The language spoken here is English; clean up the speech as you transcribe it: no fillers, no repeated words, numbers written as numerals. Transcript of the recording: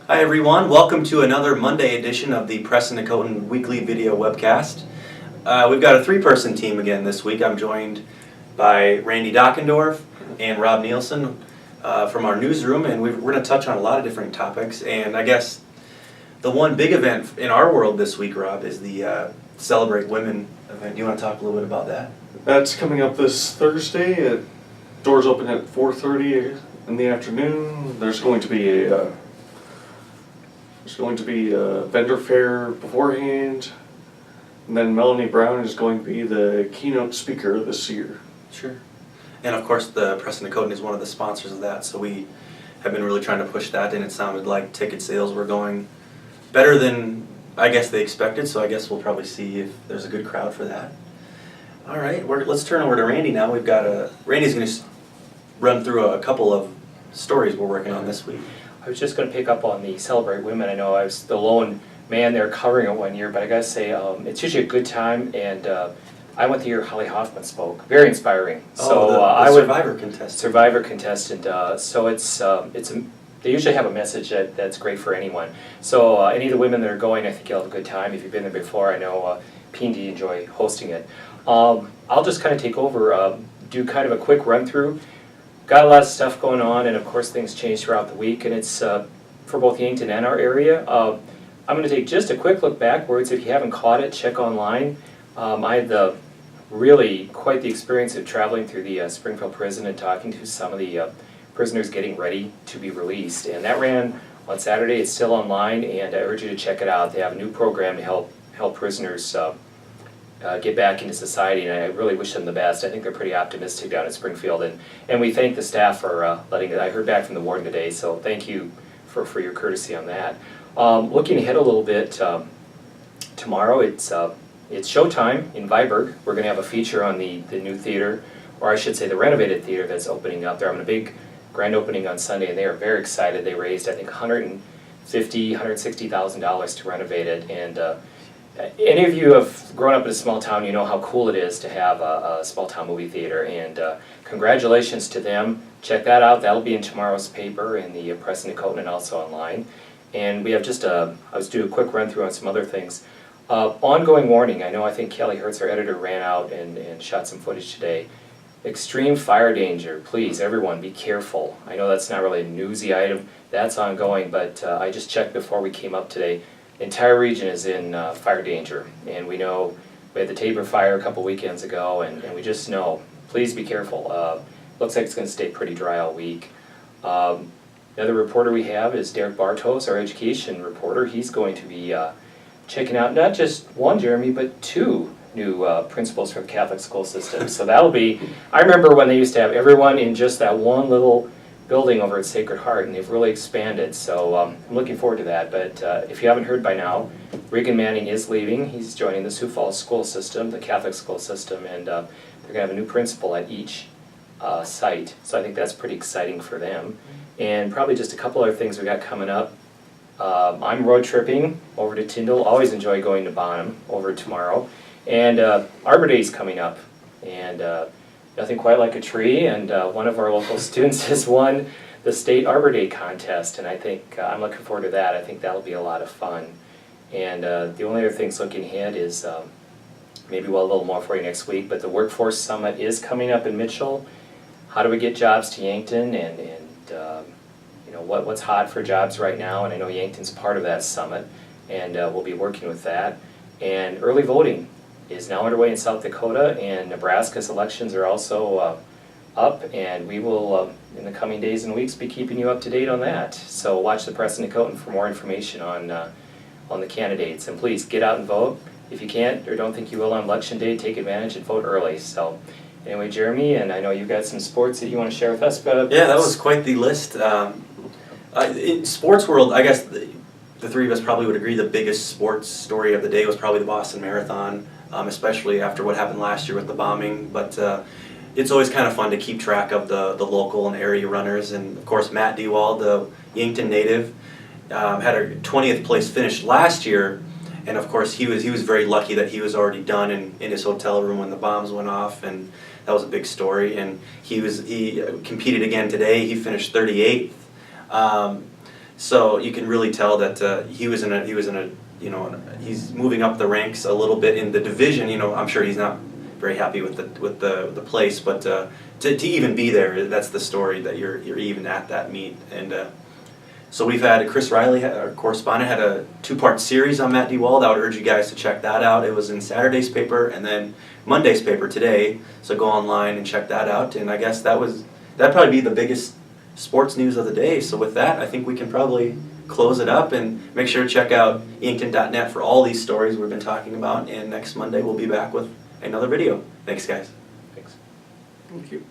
Hi everyone, welcome to another Monday edition of the Preston Dakotan Weekly Video Webcast. We've got a three-person team again this week. I'm joined by Randy Dockendorf and Rob Nielsen from our newsroom, and we're going to touch on a lot of different topics. And I guess the one big event in our world this week, Rob, is the Celebrate Women event. Do you want to talk a little bit about that? That's coming up this Thursday. Doors open at 4:30 in the afternoon. There's going to be a vendor fair beforehand, and then Melanie Brown is going to be the keynote speaker this year. Sure. And of course the Preston Dakotan is one of the sponsors of that, so we have been really trying to push that, and it sounded like ticket sales were going better than I guess they expected, so I guess we'll probably see if there's a good crowd for that. All right, let's turn over to Randy now. We've got Randy's going to run through a couple of stories we're working on this week. I was just going to pick up on the Celebrate Women. I know I was the lone man there covering it one year, but I got to say it's usually a good time, and I went the year Holly Hoffman spoke. Very inspiring. The Survivor contestant. Survivor contestant. They usually have a message that's great for anyone. So any of the women that are going, I think you'll have a good time. If you've been there before, I know P&D enjoy hosting it. I'll just kind of take over, do kind of a quick run through. Got a lot of stuff going on, and of course things change throughout the week, and it's for both Yankton and our area. I'm going to take just a quick look backwards. If you haven't caught it, check online. I had really quite the experience of traveling through the Springfield prison and talking to some of the prisoners getting ready to be released, and that ran on Saturday. It's still online, and I urge you to check it out. They have a new program to help prisoners get back into society, and I really wish them the best. I think they're pretty optimistic down at Springfield, and we thank the staff for letting it. I heard back from the warden today, so thank you for your courtesy on that. Looking ahead a little bit, tomorrow it's showtime in Viborg. We're going to have a feature on the new theater, or I should say the renovated theater that's opening up. They're having a big grand opening on Sunday, and they are very excited. They raised, I think, $160,000 to renovate it, and any of you have grown up in a small town, you know how cool it is to have a small town movie theater, and congratulations to them. Check that out. That'll be in tomorrow's paper in the Preston Dakotan and also online. And we have I was doing a quick run through on some other things. Ongoing warning. I think Kelly Hertz, our editor, ran out and shot some footage today. Extreme fire danger. Please, everyone, be careful. I know that's not really a newsy item. That's ongoing, but I just checked before we came up today. The entire region is in fire danger, and we know we had the Tabor fire a couple weekends ago, and we just know, please be careful. Looks like it's going to stay pretty dry all week. Another reporter we have is Derek Bartos, our education reporter. He's going to be checking out not just one, Jeremy, but two new principals for the Catholic school system. So that'll be, I remember when they used to have everyone in just that one little building over at Sacred Heart, and they've really expanded, so I'm looking forward to that. But if you haven't heard by now, Regan Manning is leaving. He's joining the Sioux Falls school system, the Catholic school system, and they're going to have a new principal at each site, so I think that's pretty exciting for them. And probably just a couple other things we got coming up. I'm road tripping over to Tyndall. Always enjoy going to Bonham over tomorrow. And Arbor Day's coming up, and nothing quite like a tree, and one of our local students has won the state Arbor Day contest, and I think I'm looking forward to that. I think that'll be a lot of fun. And the only other things looking ahead is maybe a little more for you next week, but the Workforce Summit is coming up in Mitchell. How do we get jobs to Yankton, and what's hot for jobs right now? And I know Yankton's part of that summit, and we'll be working with that. And early voting is now underway in South Dakota, and Nebraska's elections are also up, and we will, in the coming days and weeks, be keeping you up to date on that. So watch the Preston Dakotan for more information on the candidates, and please get out and vote. If you can't or don't think you will on election day, take advantage and vote early. So anyway, Jeremy, and I know you've got some sports that you want to share with us. But yeah, that was quite the list. In sports world, I guess the three of us probably would agree the biggest sports story of the day was probably the Boston Marathon. Especially after what happened last year with the bombing, but it's always kind of fun to keep track of the local and area runners, and of course Matt Dewald, the Yankton native, had a 20th place finish last year, and of course he was very lucky that he was already done in his hotel room when the bombs went off, and that was a big story. And he competed again today. He finished 38th. So you can really tell that he was in a you know, he's moving up the ranks a little bit in the division. You know, I'm sure he's not very happy with the place, but to even be there, that's the story, that you're even at that meet. And so we've had Chris Riley, our correspondent, had a 2-part series on Matt DeWald. I would urge you guys to check that out. It was in Saturday's paper and then Monday's paper today. So go online and check that out. And I guess that'd probably be the biggest sports news of the day. So with that, I think we can probably close it up, and make sure to check out Yankton.net for all these stories we've been talking about. And next Monday we'll be back with another video. Thanks, guys. Thanks. Thank you.